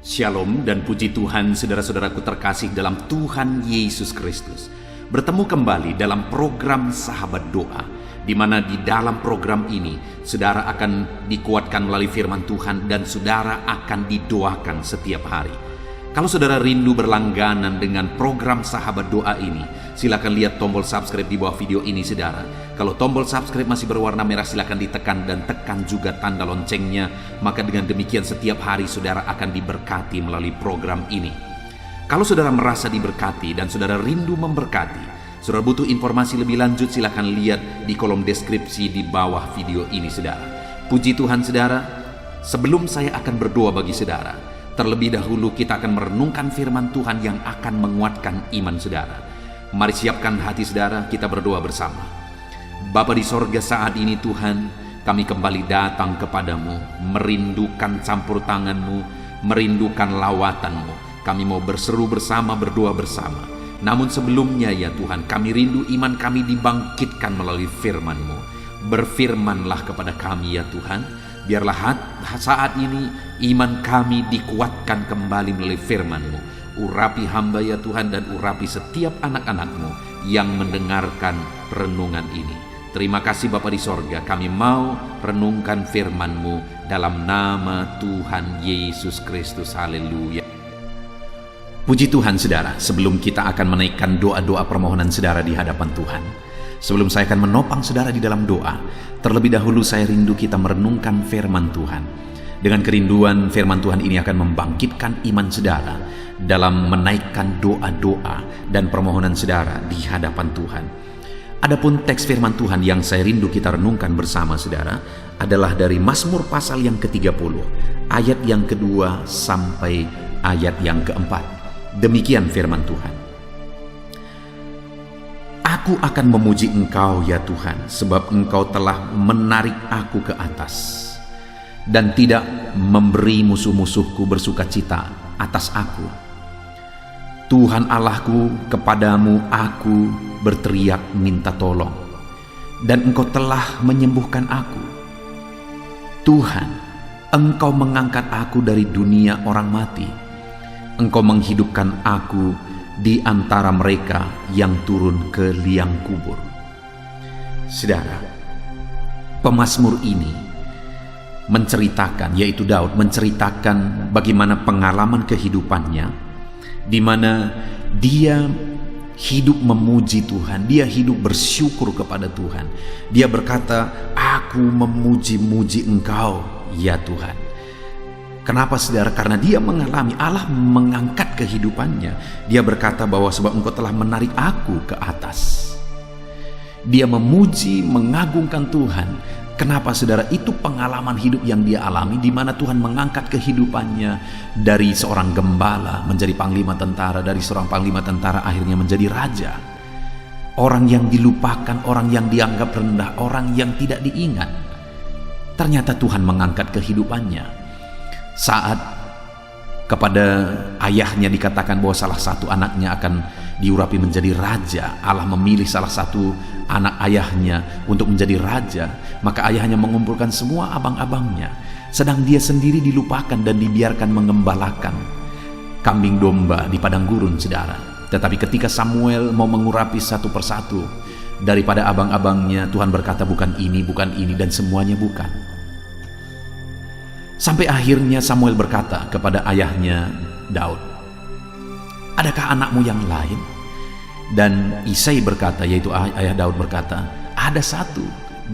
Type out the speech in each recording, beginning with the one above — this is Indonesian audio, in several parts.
Shalom dan puji Tuhan saudara-saudaraku terkasih dalam Tuhan Yesus Kristus. Bertemu kembali dalam program Sahabat Doa, di mana di dalam program ini saudara akan dikuatkan melalui firman Tuhan dan saudara akan didoakan setiap hari. Kalau saudara rindu berlangganan dengan program Sahabat Doa ini, silakan lihat tombol subscribe di bawah video ini saudara. Kalau tombol subscribe masih berwarna merah, silakan ditekan dan tekan juga tanda loncengnya. Maka dengan demikian setiap hari saudara akan diberkati melalui program ini. Kalau saudara merasa diberkati dan saudara rindu memberkati, saudara butuh informasi lebih lanjut, silakan lihat di kolom deskripsi di bawah video ini saudara. Puji Tuhan saudara, sebelum saya akan berdoa bagi saudara, terlebih dahulu kita akan merenungkan firman Tuhan yang akan menguatkan iman saudara. Mari siapkan hati saudara, kita berdoa bersama. Bapa di sorga, saat ini Tuhan, kami kembali datang kepadamu, merindukan campur tanganmu, merindukan lawatanmu. Kami mau berseru bersama, berdoa bersama. Namun sebelumnya ya Tuhan, kami rindu iman kami dibangkitkan melalui firman-Mu. Berfirmanlah kepada kami ya Tuhan. Biarlah saat ini iman kami dikuatkan kembali melalui firman-Mu. Urapi hamba ya Tuhan, dan urapi setiap anak-anak-Mu yang mendengarkan renungan ini. Terima kasih Bapa di sorga, kami mau renungkan firman-Mu dalam nama Tuhan Yesus Kristus. Haleluya. Puji Tuhan saudara, sebelum kita akan menaikkan doa-doa permohonan saudara di hadapan Tuhan, sebelum saya akan menopang saudara di dalam doa, terlebih dahulu saya rindu kita merenungkan firman Tuhan. Dengan kerinduan firman Tuhan ini akan membangkitkan iman saudara dalam menaikkan doa-doa dan permohonan saudara di hadapan Tuhan. Adapun teks firman Tuhan yang saya rindu kita renungkan bersama saudara adalah dari Mazmur pasal yang ke-30, ayat yang kedua sampai ayat yang keempat. Demikian firman Tuhan. Aku akan memuji Engkau ya Tuhan, sebab Engkau telah menarik aku ke atas dan tidak memberi musuh-musuhku bersukacita atas aku. Tuhan Allahku, kepadamu aku berteriak minta tolong, dan Engkau telah menyembuhkan aku. Tuhan, Engkau mengangkat aku dari dunia orang mati. Engkau menghidupkan aku di antara mereka yang turun ke liang kubur. Saudara, pemazmur ini menceritakan, yaitu Daud menceritakan bagaimana pengalaman kehidupannya, di mana dia hidup memuji Tuhan, dia hidup bersyukur kepada Tuhan. Dia berkata, aku memuji-muji Engkau ya Tuhan. Kenapa saudara? Karena dia mengalami Allah mengangkat kehidupannya. Dia berkata bahwa sebab Engkau telah menarik aku ke atas. Dia memuji, mengagungkan Tuhan. Kenapa saudara? Itu pengalaman hidup yang dia alami, di mana Tuhan mengangkat kehidupannya dari seorang gembala menjadi panglima tentara, dari seorang panglima tentara akhirnya menjadi raja. Orang yang dilupakan, orang yang dianggap rendah, orang yang tidak diingat. Ternyata Tuhan mengangkat kehidupannya. Saat kepada ayahnya dikatakan bahwa salah satu anaknya akan diurapi menjadi raja, Allah memilih salah satu anak ayahnya untuk menjadi raja, maka ayahnya mengumpulkan semua abang-abangnya, sedang dia sendiri dilupakan dan dibiarkan mengembalakan kambing domba di padang gurun saudara. Tetapi ketika Samuel mau mengurapi satu persatu daripada abang-abangnya, Tuhan berkata bukan ini, dan semuanya bukan. Sampai akhirnya Samuel berkata kepada ayahnya Daud, adakah anakmu yang lain? Dan Isai berkata, yaitu ayah Daud berkata, ada satu.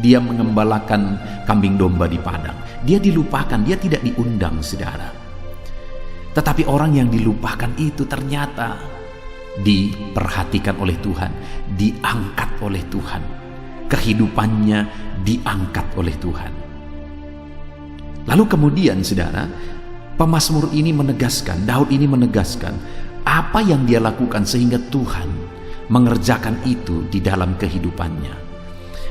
Dia mengembalakan kambing domba di padang. Dia dilupakan, dia tidak diundang saudara. Tetapi orang yang dilupakan itu ternyata diperhatikan oleh Tuhan, diangkat oleh Tuhan. Kehidupannya diangkat oleh Tuhan. Lalu kemudian saudara, pemazmur ini menegaskan, Daud ini menegaskan apa yang dia lakukan sehingga Tuhan mengerjakan itu di dalam kehidupannya.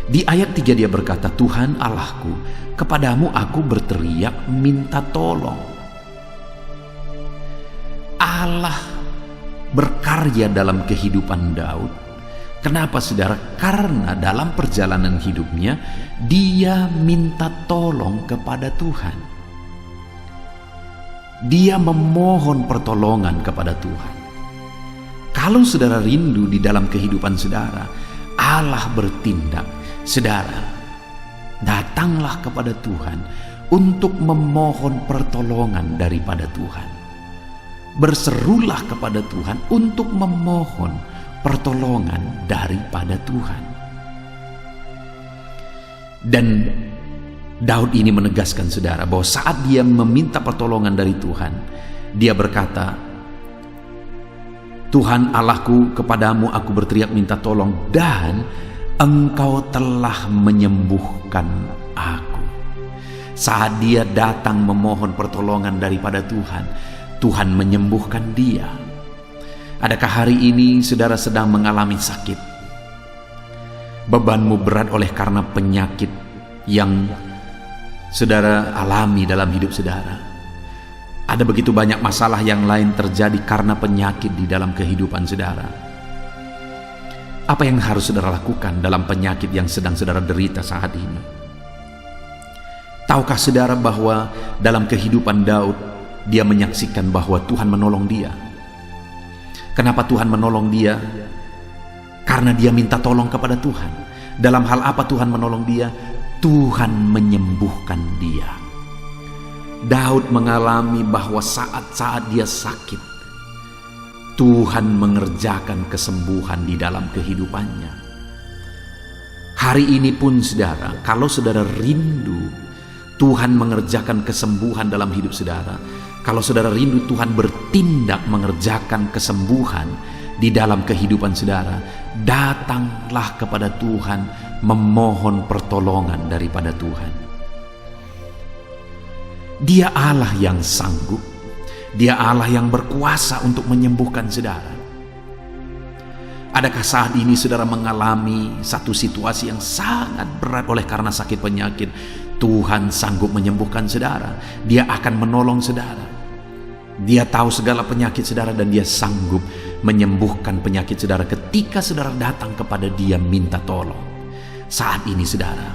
Di ayat 3 dia berkata, Tuhan Allahku, kepadamu aku berteriak minta tolong. Allah berkarya dalam kehidupan Daud. Kenapa saudara? Karena dalam perjalanan hidupnya dia minta tolong kepada Tuhan. Dia memohon pertolongan kepada Tuhan. Kalau saudara rindu di dalam kehidupan saudara, Allah bertindak. Saudara, datanglah kepada Tuhan untuk memohon pertolongan daripada Tuhan. Berserulah kepada Tuhan untuk memohon pertolongan daripada Tuhan. Dan Daud ini menegaskan saudara bahwa saat dia meminta pertolongan dari Tuhan, dia berkata, Tuhan Allahku, kepadamu aku berteriak minta tolong, dan Engkau telah menyembuhkan aku. Saat dia datang memohon pertolongan daripada Tuhan, Tuhan menyembuhkan dia. Adakah hari ini saudara sedang mengalami sakit? Bebanmu berat oleh karena penyakit yang saudara alami dalam hidup saudara. Ada begitu banyak masalah yang lain terjadi karena penyakit di dalam kehidupan saudara. Apa yang harus saudara lakukan dalam penyakit yang sedang saudara derita saat ini? Tahukah saudara bahwa dalam kehidupan Daud, dia menyaksikan bahwa Tuhan menolong dia? Kenapa Tuhan menolong dia? Karena dia minta tolong kepada Tuhan. Dalam hal apa Tuhan menolong dia? Tuhan menyembuhkan dia. Daud mengalami bahwa saat-saat dia sakit, Tuhan mengerjakan kesembuhan di dalam kehidupannya. Hari ini pun saudara, kalau saudara rindu Tuhan mengerjakan kesembuhan dalam hidup saudara, kalau saudara rindu Tuhan bertindak mengerjakan kesembuhan di dalam kehidupan saudara, datanglah kepada Tuhan memohon pertolongan daripada Tuhan. Dia Allah yang sanggup, Dia Allah yang berkuasa untuk menyembuhkan saudara. Adakah saat ini saudara mengalami satu situasi yang sangat berat oleh karena sakit penyakit? Tuhan sanggup menyembuhkan saudara. Dia akan menolong saudara. Dia tahu segala penyakit saudara dan Dia sanggup menyembuhkan penyakit saudara ketika saudara datang kepada Dia minta tolong. Saat ini saudara,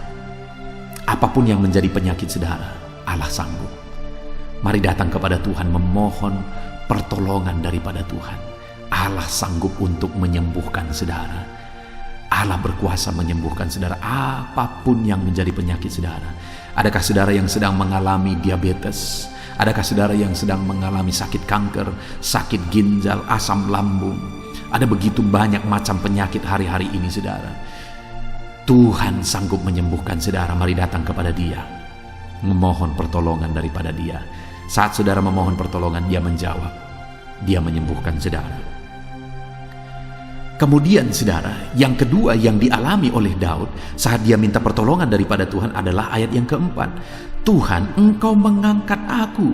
apapun yang menjadi penyakit saudara, Allah sanggup. Mari datang kepada Tuhan memohon pertolongan daripada Tuhan. Allah sanggup untuk menyembuhkan saudara. Allah berkuasa menyembuhkan saudara apapun yang menjadi penyakit saudara. Adakah saudara yang sedang mengalami diabetes? Adakah saudara yang sedang mengalami sakit kanker, sakit ginjal, asam lambung? Ada begitu banyak macam penyakit hari-hari ini saudara. Tuhan sanggup menyembuhkan saudara. Mari datang kepada Dia, memohon pertolongan daripada Dia. Saat saudara memohon pertolongan, Dia menjawab, Dia menyembuhkan saudara. Kemudian saudara, yang kedua yang dialami oleh Daud saat dia minta pertolongan daripada Tuhan adalah ayat yang keempat. Tuhan, Engkau mengangkat aku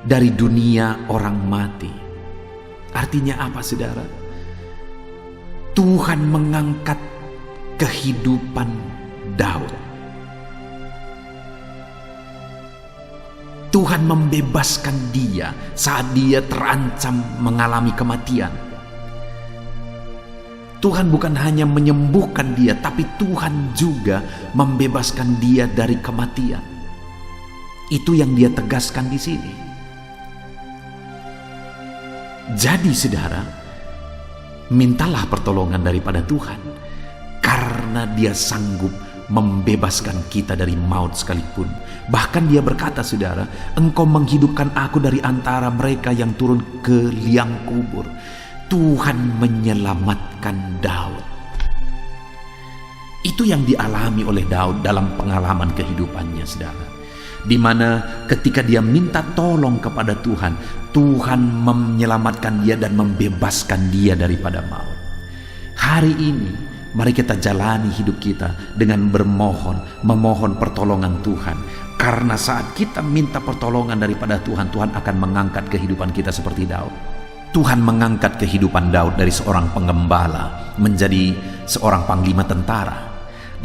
dari dunia orang mati. Artinya apa saudara? Tuhan mengangkat kehidupan Daud. Tuhan membebaskan dia saat dia terancam mengalami kematian. Tuhan bukan hanya menyembuhkan dia, tapi Tuhan juga membebaskan dia dari kematian. Itu yang dia tegaskan di sini. Jadi saudara, mintalah pertolongan daripada Tuhan, karena Dia sanggup membebaskan kita dari maut sekalipun. Bahkan Dia berkata saudara, Engkau menghidupkan aku dari antara mereka yang turun ke liang kubur. Tuhan menyelamatkan Daud. Itu yang dialami oleh Daud dalam pengalaman kehidupannya saudara, di mana ketika dia minta tolong kepada Tuhan, Tuhan menyelamatkan dia dan membebaskan dia daripada maut. Hari ini mari kita jalani hidup kita dengan memohon pertolongan Tuhan. Karena saat kita minta pertolongan daripada Tuhan, Tuhan akan mengangkat kehidupan kita seperti Daud. Tuhan mengangkat kehidupan Daud dari seorang penggembala menjadi seorang panglima tentara,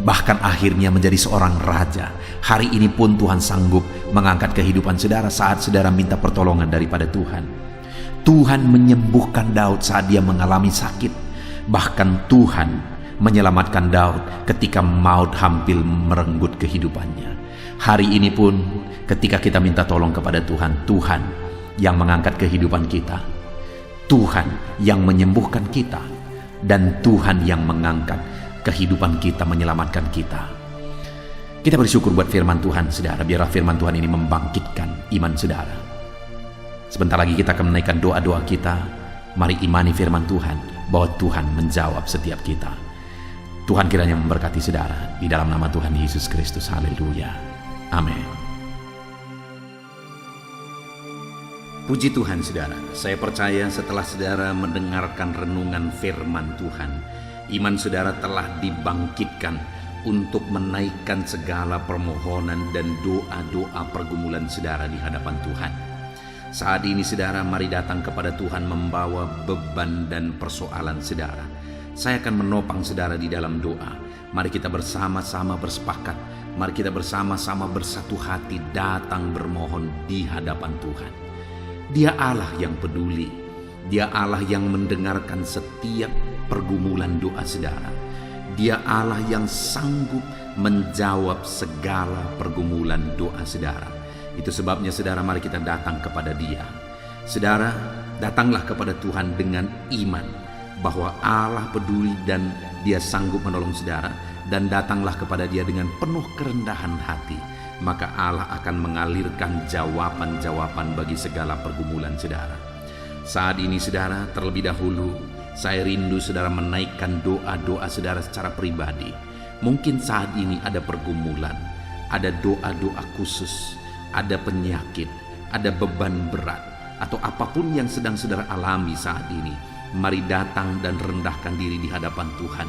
bahkan akhirnya menjadi seorang raja. Hari ini pun Tuhan sanggup mengangkat kehidupan saudara saat saudara minta pertolongan daripada Tuhan. Tuhan menyembuhkan Daud saat dia mengalami sakit. Bahkan Tuhan menyelamatkan Daud ketika maut hampir merenggut kehidupannya. Hari ini pun ketika kita minta tolong kepada Tuhan, Tuhan yang mengangkat kehidupan kita, Tuhan yang menyembuhkan kita, dan Tuhan yang mengangkat kehidupan kita, menyelamatkan kita. Kita bersyukur buat firman Tuhan, saudara. Biarlah firman Tuhan ini membangkitkan iman saudara. Sebentar lagi kita akan menaikkan doa-doa kita. Mari imani firman Tuhan bahwa Tuhan menjawab setiap kita. Tuhan kiranya memberkati saudara di dalam nama Tuhan Yesus Kristus. Haleluya. Amin. Puji Tuhan saudara, saya percaya setelah saudara mendengarkan renungan firman Tuhan, iman saudara telah dibangkitkan untuk menaikkan segala permohonan dan doa-doa pergumulan saudara di hadapan Tuhan. Saat ini saudara, mari datang kepada Tuhan membawa beban dan persoalan saudara. Saya akan menopang saudara di dalam doa. Mari kita bersama-sama bersepakat. Mari kita bersama-sama bersatu hati datang bermohon di hadapan Tuhan. Dia Allah yang peduli. Dia Allah yang mendengarkan setiap pergumulan doa saudara. Dia Allah yang sanggup menjawab segala pergumulan doa saudara. Itu sebabnya saudara, mari kita datang kepada Dia. Saudara, datanglah kepada Tuhan dengan iman bahwa Allah peduli dan Dia sanggup menolong saudara, dan datanglah kepada Dia dengan penuh kerendahan hati. Maka Allah akan mengalirkan jawaban-jawaban bagi segala pergumulan saudara. Saat ini saudara, terlebih dahulu saya rindu saudara menaikkan doa-doa saudara secara pribadi. Mungkin saat ini ada pergumulan, ada doa-doa khusus, ada penyakit, ada beban berat, atau apapun yang sedang saudara alami saat ini. Mari datang dan rendahkan diri di hadapan Tuhan.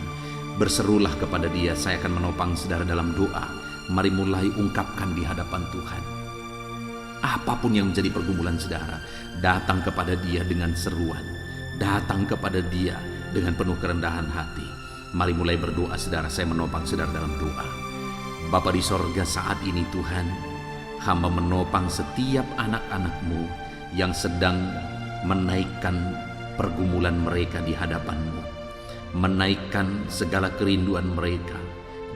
Berserulah kepada Dia. Saya akan menopang saudara dalam doa. Mari mulai ungkapkan di hadapan Tuhan. Apapun yang menjadi pergumulan saudara, datang kepada Dia dengan seruan. Datang kepada Dia dengan penuh kerendahan hati. Mari mulai berdoa saudara. Saya menopang saudara dalam doa. Bapa di sorga, saat ini Tuhan, hamba menopang setiap anak-anak-Mu yang sedang menaikkan pergumulan mereka di hadapan-Mu. Menaikkan segala kerinduan mereka,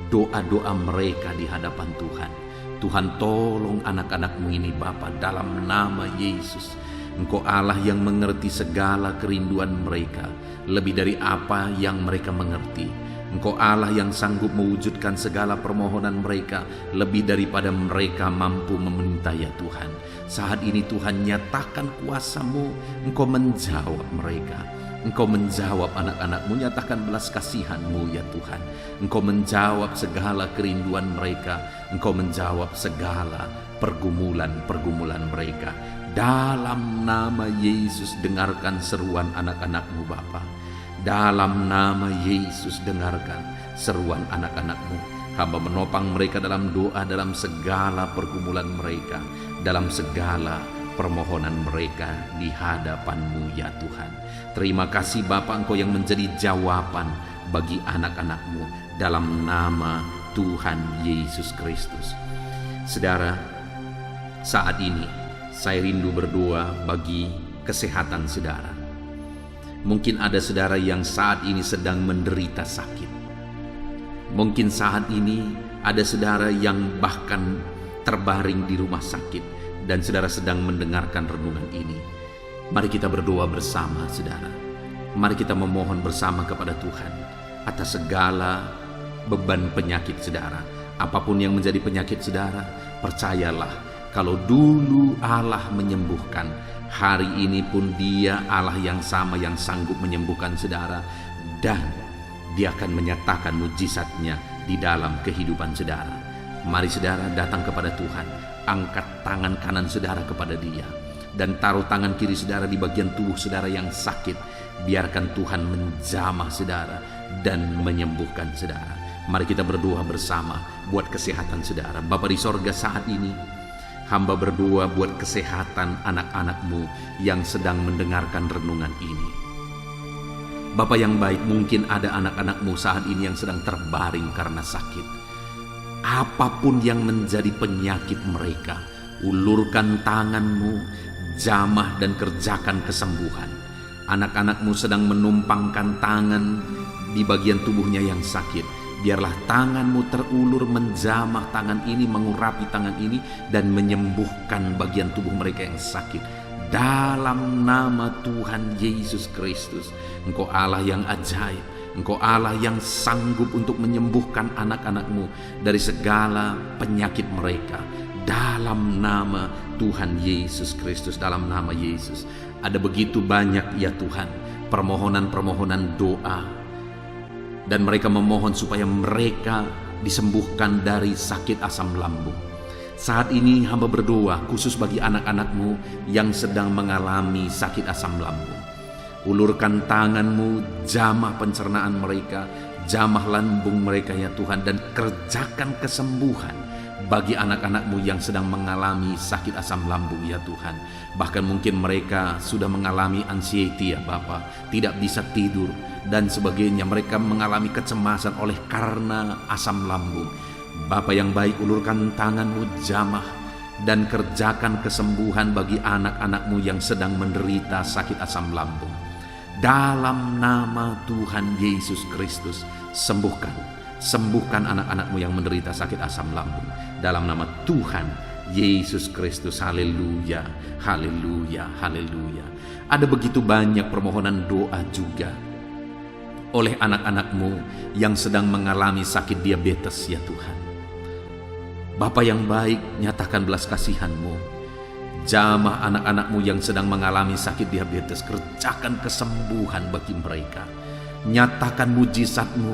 doa-doa mereka di hadapan Tuhan. Tuhan, tolong anak-anak-Mu ini Bapa, dalam nama Yesus. Engkau Allah yang mengerti segala kerinduan mereka, lebih dari apa yang mereka mengerti. Engkau Allah yang sanggup mewujudkan segala permohonan mereka, lebih daripada mereka mampu meminta ya Tuhan. Saat ini Tuhan, nyatakan kuasa-Mu, Engkau menjawab mereka. Engkau menjawab anak-anak-Mu, nyatakan belas kasihan-Mu ya Tuhan. Engkau menjawab segala kerinduan mereka. Engkau menjawab segala pergumulan-pergumulan mereka. Dalam nama Yesus, dengarkan seruan anak-anak-Mu Bapa. Dalam nama Yesus, dengarkan seruan anak-anak-Mu. Hamba menopang mereka dalam doa, dalam segala pergumulan mereka, dalam segala permohonan mereka di hadapan-Mu ya Tuhan. Terima kasih Bapa, Engkau yang menjadi jawaban bagi anak-anak-Mu dalam nama Tuhan Yesus Kristus. Saudara, saat ini saya rindu berdoa bagi kesehatan saudara. Mungkin ada saudara yang saat ini sedang menderita sakit. Mungkin saat ini ada saudara yang bahkan terbaring di rumah sakit dan saudara sedang mendengarkan renungan ini. Mari kita berdoa bersama saudara. Mari kita memohon bersama kepada Tuhan atas segala beban penyakit saudara. Apapun yang menjadi penyakit saudara, percayalah kalau dulu Allah menyembuhkan, hari ini pun Dia Allah yang sama yang sanggup menyembuhkan saudara, dan Dia akan menyatakan mujizatnya di dalam kehidupan saudara. Mari saudara datang kepada Tuhan, angkat tangan kanan saudara kepada Dia, dan taruh tangan kiri saudara di bagian tubuh saudara yang sakit. Biarkan Tuhan menjamah saudara dan menyembuhkan saudara. Mari kita berdoa bersama buat kesehatan saudara. Bapa di sorga, saat ini hamba berdoa buat kesehatan anak-anak-Mu yang sedang mendengarkan renungan ini. Bapa yang baik, mungkin ada anak-anak-Mu saat ini yang sedang terbaring karena sakit. Apapun yang menjadi penyakit mereka, ulurkan tangan-Mu, jamah dan kerjakan kesembuhan. Anak-anak-Mu sedang menumpangkan tangan di bagian tubuhnya yang sakit. Biarlah tangan-Mu terulur menjamah tangan ini, mengurapi tangan ini, dan menyembuhkan bagian tubuh mereka yang sakit. Dalam nama Tuhan Yesus Kristus, Engkau Allah yang ajaib, Engkau Allah yang sanggup untuk menyembuhkan anak-anak-Mu dari segala penyakit mereka. Dalam nama Tuhan Yesus Kristus, dalam nama Yesus. Ada begitu banyak ya Tuhan, permohonan-permohonan doa, dan mereka memohon supaya mereka disembuhkan dari sakit asam lambung. Saat ini hamba berdoa khusus bagi anak-anak-Mu yang sedang mengalami sakit asam lambung. Ulurkan tangan-Mu, jamah pencernaan mereka, jamah lambung mereka ya Tuhan, dan kerjakan kesembuhan bagi anak-anak-Mu yang sedang mengalami sakit asam lambung ya Tuhan. Bahkan mungkin mereka sudah mengalami anxiety ya Bapa, tidak bisa tidur dan sebagainya. Mereka mengalami kecemasan oleh karena asam lambung. Bapa yang baik, ulurkan tangan-Mu, jamah, dan kerjakan kesembuhan bagi anak-anak-Mu yang sedang menderita sakit asam lambung. Dalam nama Tuhan Yesus Kristus, sembuhkan anak-anak-Mu yang menderita sakit asam lambung. Dalam nama Tuhan Yesus Kristus, haleluya, haleluya, haleluya. Ada begitu banyak permohonan doa juga oleh anak-anak-Mu yang sedang mengalami sakit diabetes ya Tuhan. Bapa yang baik, nyatakan belas kasihan-Mu. Jamah anak-anak-Mu yang sedang mengalami sakit diabetes, kerjakan kesembuhan bagi mereka. Nyatakan mujizat-Mu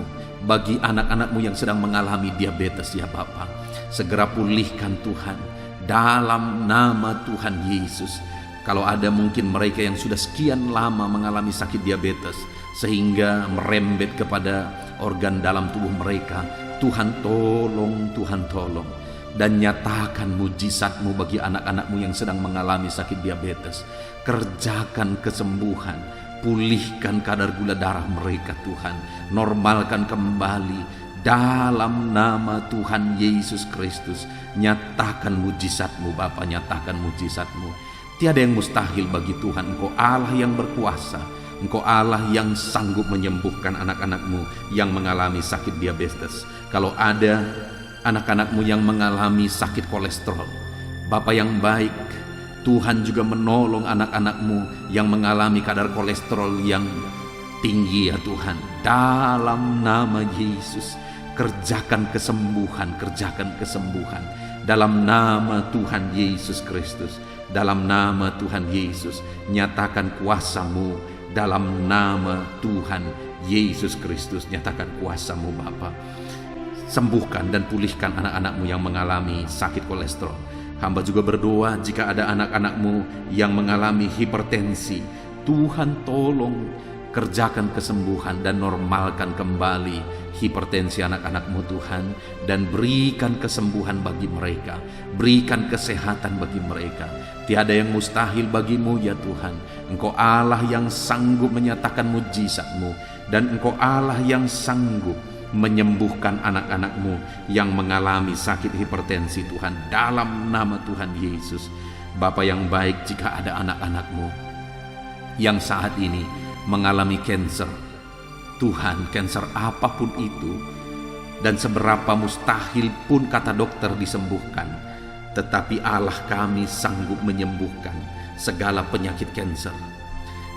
bagi anak-anak-Mu yang sedang mengalami diabetes ya Bapa. Segera pulihkan Tuhan, dalam nama Tuhan Yesus. Kalau ada mungkin mereka yang sudah sekian lama mengalami sakit diabetes sehingga merembet kepada organ dalam tubuh mereka, Tuhan tolong, Tuhan tolong. Dan nyatakan mujizat-Mu bagi anak-anak-Mu yang sedang mengalami sakit diabetes. Kerjakan kesembuhan, pulihkan kadar gula darah mereka Tuhan, normalkan kembali dalam nama Tuhan Yesus Kristus. Nyatakan mujizat-Mu Bapa, nyatakan mujizat-Mu. Tiada yang mustahil bagi Tuhan. Engkau Allah yang berkuasa, Engkau Allah yang sanggup menyembuhkan anak-anak-Mu yang mengalami sakit diabetes. Kalau ada anak-anak-Mu yang mengalami sakit kolesterol, Bapa yang baik, Tuhan juga menolong anak-anak-Mu yang mengalami kadar kolesterol yang tinggi ya Tuhan. Dalam nama Yesus, kerjakan kesembuhan, kerjakan kesembuhan. Dalam nama Tuhan Yesus Kristus, dalam nama Tuhan Yesus, nyatakan kuasa-Mu. Dalam nama Tuhan Yesus Kristus, nyatakan kuasa-Mu Bapa. Sembuhkan dan pulihkan anak-anak-Mu yang mengalami sakit kolesterol. Hamba juga berdoa jika ada anak-anak-Mu yang mengalami hipertensi, Tuhan tolong kerjakan kesembuhan dan normalkan kembali hipertensi anak-anak-Mu Tuhan, dan berikan kesembuhan bagi mereka, berikan kesehatan bagi mereka. Tiada yang mustahil bagi-Mu ya Tuhan. Engkau Allah yang sanggup menyatakan mujizat-Mu, dan Engkau Allah yang sanggup menyembuhkan anak-anak-Mu yang mengalami sakit hipertensi Tuhan, dalam nama Tuhan Yesus. Bapa yang baik, jika ada anak-anak-Mu yang saat ini mengalami kanker, Tuhan, kanker apapun itu, dan seberapa mustahil pun kata dokter disembuhkan, tetapi Allah kami sanggup menyembuhkan segala penyakit kanker.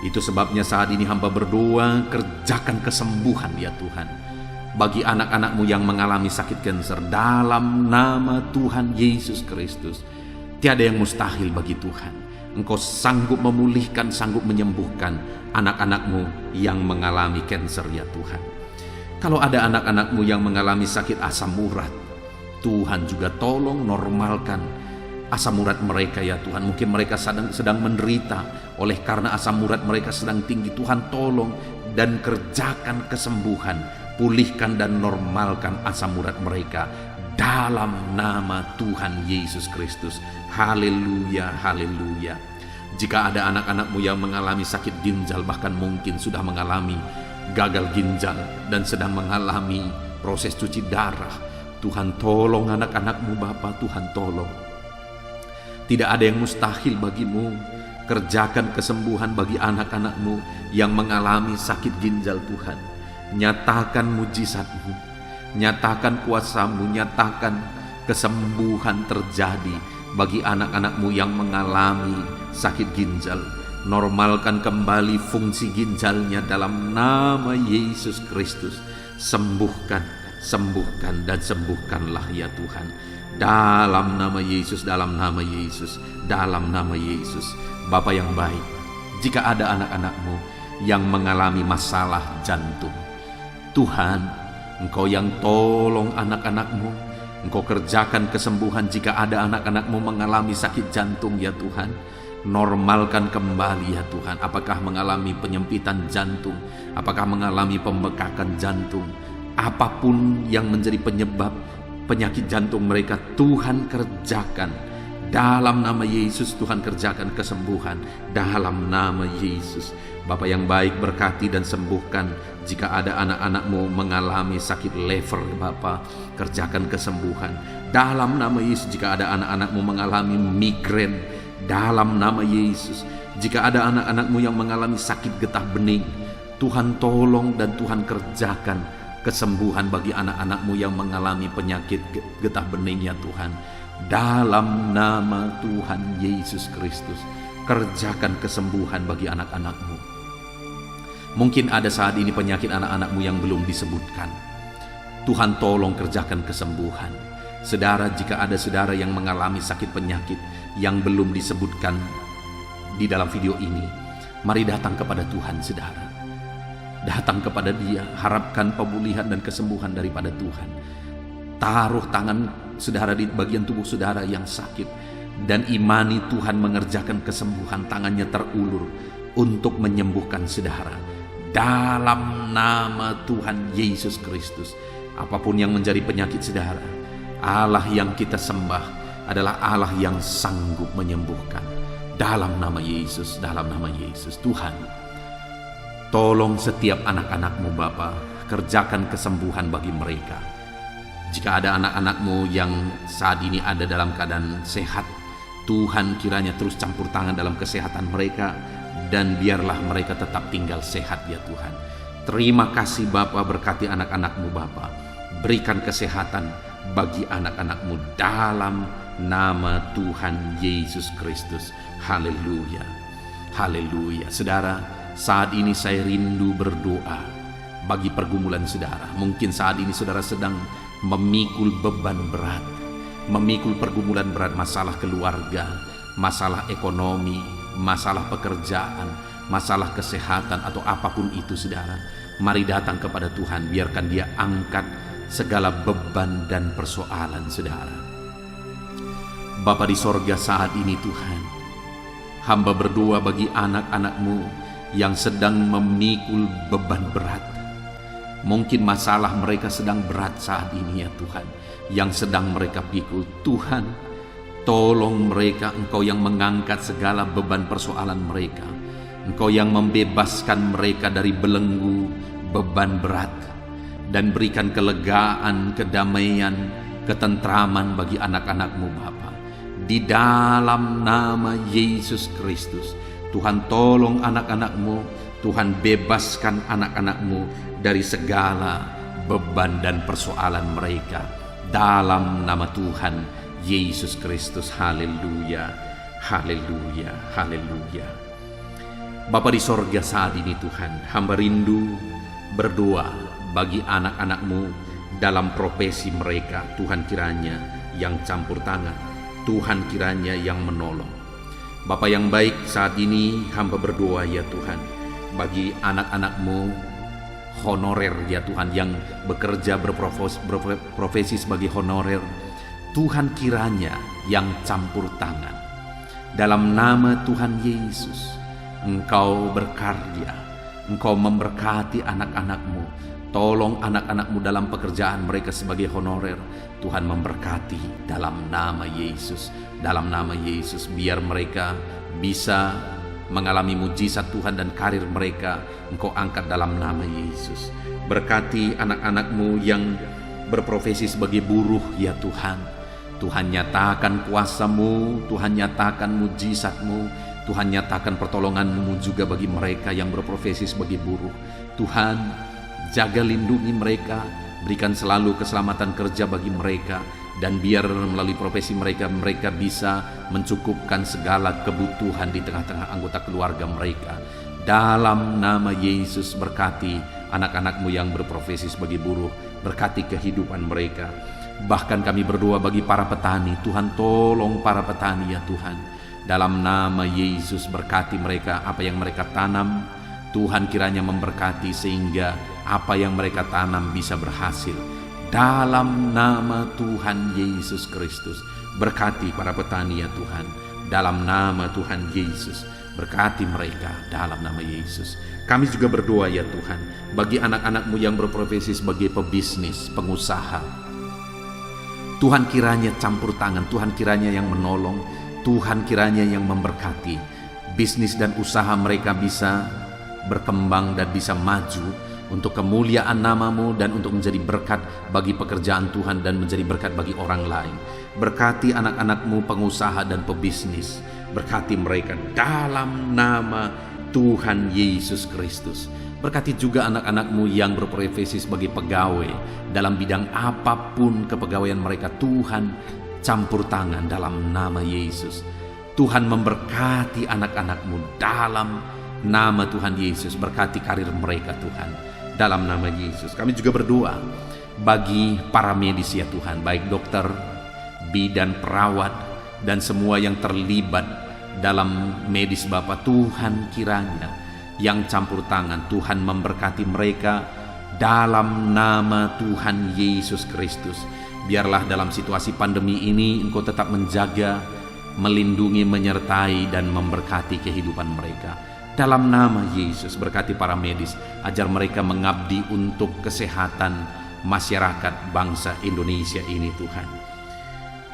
Itu sebabnya saat ini hamba berdoa, kerjakan kesembuhan ya Tuhan bagi anak-anak-Mu yang mengalami sakit kanker, dalam nama Tuhan Yesus Kristus. Tiada yang mustahil bagi Tuhan. Engkau sanggup memulihkan, sanggup menyembuhkan anak-anak-Mu yang mengalami kanker ya Tuhan. Kalau ada anak-anak-Mu yang mengalami sakit asam urat, Tuhan juga tolong normalkan asam urat mereka ya Tuhan. Mungkin mereka sedang menderita oleh karena asam urat mereka sedang tinggi. Tuhan tolong dan kerjakan kesembuhan, pulihkan dan normalkan asam urat mereka dalam nama Tuhan Yesus Kristus. Haleluya, haleluya. Jika ada anak-anak-Mu yang mengalami sakit ginjal, bahkan mungkin sudah mengalami gagal ginjal dan sedang mengalami proses cuci darah, Tuhan tolong anak-anak-Mu Bapa, Tuhan tolong. Tidak ada yang mustahil bagi-Mu. Kerjakan kesembuhan bagi anak-anak-Mu yang mengalami sakit ginjal Tuhan. Nyatakan mujizat-Mu. Nyatakan kuasa-Mu, nyatakan kesembuhan terjadi bagi anak-anak-Mu yang mengalami sakit ginjal. Normalkan kembali fungsi ginjalnya dalam nama Yesus Kristus. Sembuhkan, sembuhkan, dan sembuhkanlah ya Tuhan. Dalam nama Yesus, dalam nama Yesus, dalam nama Yesus. Bapa yang baik, jika ada anak-anak-Mu yang mengalami masalah jantung, Tuhan, Engkau yang tolong anak-anak-Mu. Engkau kerjakan kesembuhan jika ada anak-anak-Mu mengalami sakit jantung ya Tuhan. Normalkan kembali ya Tuhan. Apakah mengalami penyempitan jantung, apakah mengalami pembekakan jantung, apapun yang menjadi penyebab penyakit jantung mereka, Tuhan kerjakan. Dalam nama Yesus, Tuhan kerjakan kesembuhan. Dalam nama Yesus. Bapa yang baik, berkati dan sembuhkan. Jika ada anak-anak-Mu mengalami sakit lever, Bapa, kerjakan kesembuhan. Dalam nama Yesus, jika ada anak-anak-Mu mengalami migrain, dalam nama Yesus. Jika ada anak-anak-Mu yang mengalami sakit getah bening, Tuhan tolong dan Tuhan kerjakan kesembuhan bagi anak-anak-Mu yang mengalami penyakit getah bening ya Tuhan. Dalam nama Tuhan Yesus Kristus, kerjakan kesembuhan bagi anak-anak-Mu. Mungkin ada saat ini penyakit anak-anak-Mu yang belum disebutkan. Tuhan tolong kerjakan kesembuhan. Saudara, jika ada saudara yang mengalami sakit penyakit yang belum disebutkan di dalam video ini, mari datang kepada Tuhan saudara. Datang kepada Dia, harapkan pemulihan dan kesembuhan daripada Tuhan. Taruh tangan saudara di bagian tubuh saudara yang sakit dan imani Tuhan mengerjakan kesembuhan. Tangannya terulur untuk menyembuhkan saudara. Dalam nama Tuhan Yesus Kristus, apapun yang menjadi penyakit saudara, Allah yang kita sembah adalah Allah yang sanggup menyembuhkan. Dalam nama Yesus, dalam nama Yesus. Tuhan, tolong setiap anak-anak-Mu Bapa, kerjakan kesembuhan bagi mereka. Jika ada anak-anak-Mu yang saat ini ada dalam keadaan sehat, Tuhan kiranya terus campur tangan dalam kesehatan mereka, dan biarlah mereka tetap tinggal sehat ya Tuhan. Terima kasih Bapa, berkati anak-anak-Mu Bapa. Berikan kesehatan bagi anak-anak-Mu dalam nama Tuhan Yesus Kristus. Haleluya, haleluya. Saudara, saat ini saya rindu berdoa bagi pergumulan saudara. Mungkin saat ini saudara sedang memikul beban berat, memikul pergumulan berat, masalah keluarga, masalah ekonomi, masalah pekerjaan, masalah kesehatan, atau apapun itu saudara. Mari datang kepada Tuhan, biarkan Dia angkat segala beban dan persoalan saudara. Bapa di sorga, saat ini Tuhan, hamba berdoa bagi anak-anak-Mu yang sedang memikul beban berat. Mungkin masalah mereka sedang berat saat ini ya Tuhan, yang sedang mereka pikul. Tuhan, tolong mereka. Engkau yang mengangkat segala beban persoalan mereka. Engkau yang membebaskan mereka dari belenggu beban berat, dan berikan kelegaan, kedamaian, ketentraman bagi anak-anak-Mu Bapa. Di dalam nama Yesus Kristus, Tuhan tolong anak-anak-Mu, Tuhan bebaskan anak-anak-Mu dari segala beban dan persoalan mereka. Dalam nama Tuhan Yesus Kristus. Haleluya, haleluya, haleluya. Bapa di sorga, saat ini Tuhan, hamba rindu berdoa bagi anak-anak-Mu dalam profesi mereka. Tuhan kiranya yang campur tangan, Tuhan kiranya yang menolong. Bapa yang baik, saat ini hamba berdoa ya Tuhan bagi anak-anak-Mu honorer ya Tuhan, yang bekerja berprofesi sebagai honorer. Tuhan kiranya yang campur tangan. Dalam nama Tuhan Yesus, Engkau berkarya, Engkau memberkati anak-anak-Mu. Tolong anak-anak-Mu dalam pekerjaan mereka sebagai honorer. Tuhan memberkati dalam nama Yesus. Dalam nama Yesus, biar mereka bisa mengalami mujizat Tuhan, dan karir mereka Engkau angkat dalam nama Yesus. Berkati anak-anak-Mu yang berprofesi sebagai buruh ya Tuhan. Tuhan nyatakan kuasa-Mu, Tuhan nyatakan mujizat-Mu, Tuhan nyatakan pertolongan-Mu juga bagi mereka yang berprofesi sebagai buruh. Tuhan, jaga lindungi mereka, Berikan selalu keselamatan kerja bagi mereka, dan biar melalui profesi mereka bisa mencukupkan segala kebutuhan di tengah-tengah anggota keluarga mereka. Dalam nama Yesus, berkati anak-anak-Mu yang berprofesi sebagai buruh, berkati kehidupan mereka. Bahkan kami berdoa bagi para petani, Tuhan tolong para petani ya Tuhan. Dalam nama Yesus, berkati mereka, apa yang mereka tanam, Tuhan kiranya memberkati sehingga apa yang mereka tanam bisa berhasil. Dalam nama Tuhan Yesus Kristus, berkati para petani ya Tuhan. Dalam nama Tuhan Yesus, berkati mereka dalam nama Yesus. Kami juga berdoa ya Tuhan, bagi anak-anak-Mu yang berprofesi sebagai pebisnis, pengusaha. Tuhan kiranya campur tangan, Tuhan kiranya yang menolong, Tuhan kiranya yang memberkati. Bisnis dan usaha mereka bisa berkembang dan bisa maju untuk kemuliaan nama-Mu dan untuk menjadi berkat bagi pekerjaan Tuhan dan menjadi berkat bagi orang lain. Berkati anak-anak-Mu pengusaha dan pebisnis. Berkati mereka dalam nama Tuhan Yesus Kristus. Berkati juga anak-anak-Mu yang berprofesi sebagai pegawai dalam bidang apapun kepegawaian mereka. Tuhan campur tangan dalam nama Yesus. Tuhan memberkati anak-anak-Mu dalam nama Tuhan Yesus. Berkati karir mereka Tuhan dalam nama Yesus. Kami juga berdoa bagi para medis ya Tuhan, baik dokter, bidan, perawat, dan semua yang terlibat dalam medis Bapa. Tuhan kiranya yang campur tangan, Tuhan memberkati mereka dalam nama Tuhan Yesus Kristus. Biarlah dalam situasi pandemi ini Engkau tetap menjaga, melindungi, menyertai, dan memberkati kehidupan mereka. Dalam nama Yesus, berkati para medis, ajar mereka mengabdi untuk kesehatan masyarakat bangsa Indonesia ini Tuhan.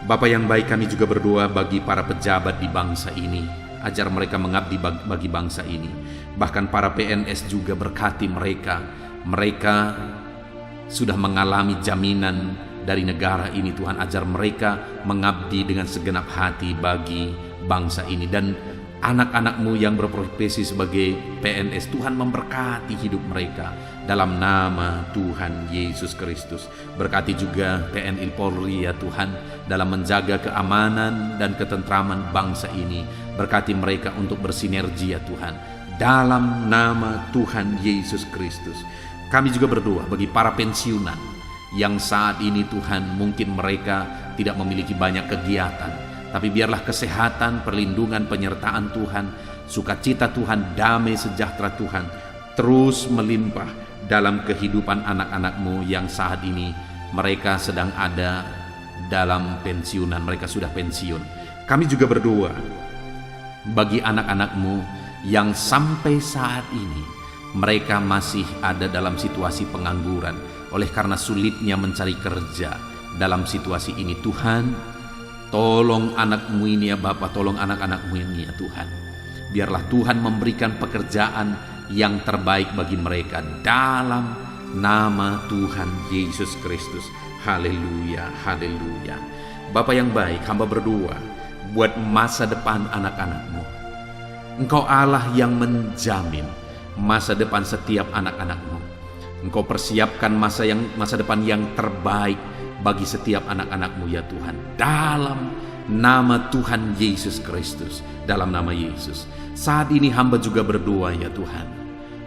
Bapa yang baik, kami juga berdoa bagi para pejabat di bangsa ini, ajar mereka mengabdi bagi bangsa ini. Bahkan para PNS juga berkati mereka. Mereka sudah mengalami jaminan dari negara ini Tuhan, ajar mereka mengabdi dengan segenap hati bagi bangsa ini. Dan anak-anak-Mu yang berprofesi sebagai PNS, Tuhan memberkati hidup mereka dalam nama Tuhan Yesus Kristus. Berkati juga TNI Polri ya Tuhan dalam menjaga keamanan dan ketentraman bangsa ini. Berkati mereka untuk bersinergi ya Tuhan dalam nama Tuhan Yesus Kristus. Kami juga berdoa bagi para pensiunan yang saat ini Tuhan mungkin mereka tidak memiliki banyak kegiatan, tapi biarlah kesehatan, perlindungan, penyertaan Tuhan, sukacita Tuhan, damai sejahtera Tuhan terus melimpah dalam kehidupan anak-anak-Mu yang saat ini mereka sedang ada dalam pensiunan, mereka sudah pensiun. Kami juga berdoa bagi anak-anak-Mu yang sampai saat ini mereka masih ada dalam situasi pengangguran oleh karena sulitnya mencari kerja dalam situasi ini. Tuhan, tolong anak-Mu ini ya Bapa, tolong anak-anak-Mu ini ya Tuhan. Biarlah Tuhan memberikan pekerjaan yang terbaik bagi mereka dalam nama Tuhan Yesus Kristus. Haleluya, haleluya. Bapa yang baik, hamba berdoa buat masa depan anak-anak-Mu. Engkau Allah yang menjamin masa depan setiap anak-anak-Mu. Engkau persiapkan masa depan yang terbaik bagi setiap anak-anak-Mu ya Tuhan. Dalam nama Tuhan Yesus Kristus, dalam nama Yesus. Saat ini hamba juga berdoa ya Tuhan,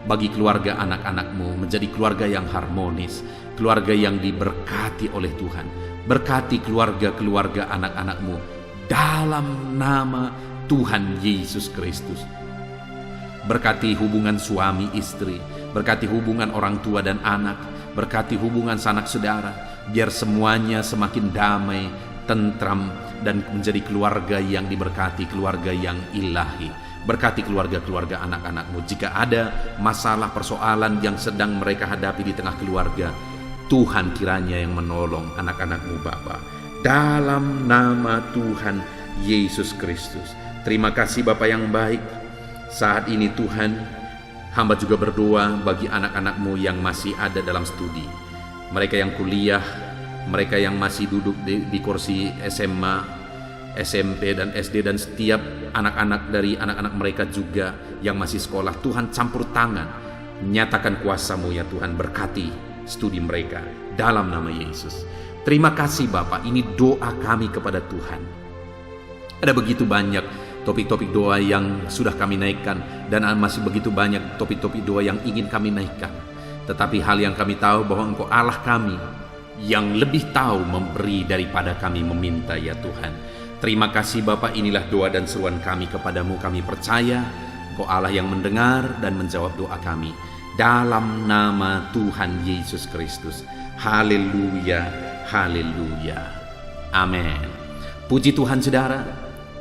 bagi keluarga anak-anak-Mu menjadi keluarga yang harmonis, keluarga yang diberkati oleh Tuhan. Berkati keluarga-keluarga anak-anak-Mu dalam nama Tuhan Yesus Kristus. Berkati hubungan suami istri, berkati hubungan orang tua dan anak, berkati hubungan sanak saudara, biar semuanya semakin damai, tentram, dan menjadi keluarga yang diberkati, keluarga yang ilahi. Berkati keluarga-keluarga anak-anak-Mu. Jika ada masalah persoalan yang sedang mereka hadapi di tengah keluarga, Tuhan kiranya yang menolong anak-anak-Mu Bapa. Dalam nama Tuhan Yesus Kristus. Terima kasih Bapa yang baik. Saat ini Tuhan, hamba juga berdoa bagi anak-anak-Mu yang masih ada dalam studi. Mereka yang kuliah, mereka yang masih duduk di kursi SMA, SMP, dan SD, dan setiap anak-anak dari anak-anak mereka juga yang masih sekolah. Tuhan campur tangan, nyatakan kuasa-Mu ya Tuhan. Berkati studi mereka dalam nama Yesus. Terima kasih Bapa, ini doa kami kepada Tuhan. Ada begitu banyak topik-topik doa yang sudah kami naikkan, dan masih begitu banyak topik-topik doa yang ingin kami naikkan. Tetapi hal yang kami tahu bahwa Engkau Allah kami yang lebih tahu memberi daripada kami meminta, ya Tuhan. Terima kasih Bapa, inilah doa dan seruan kami kepadamu. Kami percaya Engkau Allah yang mendengar dan menjawab doa kami. Dalam nama Tuhan Yesus Kristus. Haleluya, haleluya. Amin. Puji Tuhan saudara.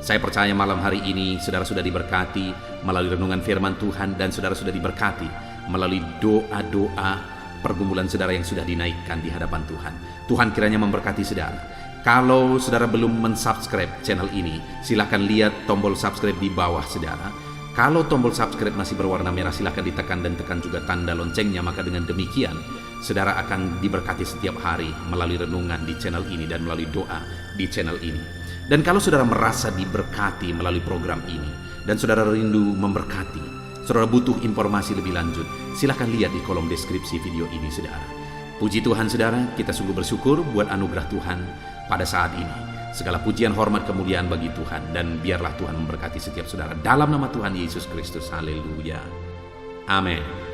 Saya percaya malam hari ini saudara sudah diberkati melalui renungan firman Tuhan, dan saudara sudah diberkati melalui doa-doa pergumulan saudara yang sudah dinaikkan di hadapan Tuhan. Tuhan kiranya memberkati saudara. Kalau saudara belum mensubscribe channel ini, silakan lihat tombol subscribe di bawah saudara. Kalau tombol subscribe masih berwarna merah, silakan ditekan dan tekan juga tanda loncengnya. Maka dengan demikian saudara akan diberkati setiap hari melalui renungan di channel ini dan melalui doa di channel ini. Dan kalau saudara merasa diberkati melalui program ini, dan saudara rindu memberkati, saudara butuh informasi lebih lanjut, silakan lihat di kolom deskripsi video ini saudara. Puji Tuhan saudara, kita sungguh bersyukur buat anugerah Tuhan pada saat ini. Segala pujian, hormat, kemuliaan bagi Tuhan, dan biarlah Tuhan memberkati setiap saudara dalam nama Tuhan Yesus Kristus. Haleluya. Amin.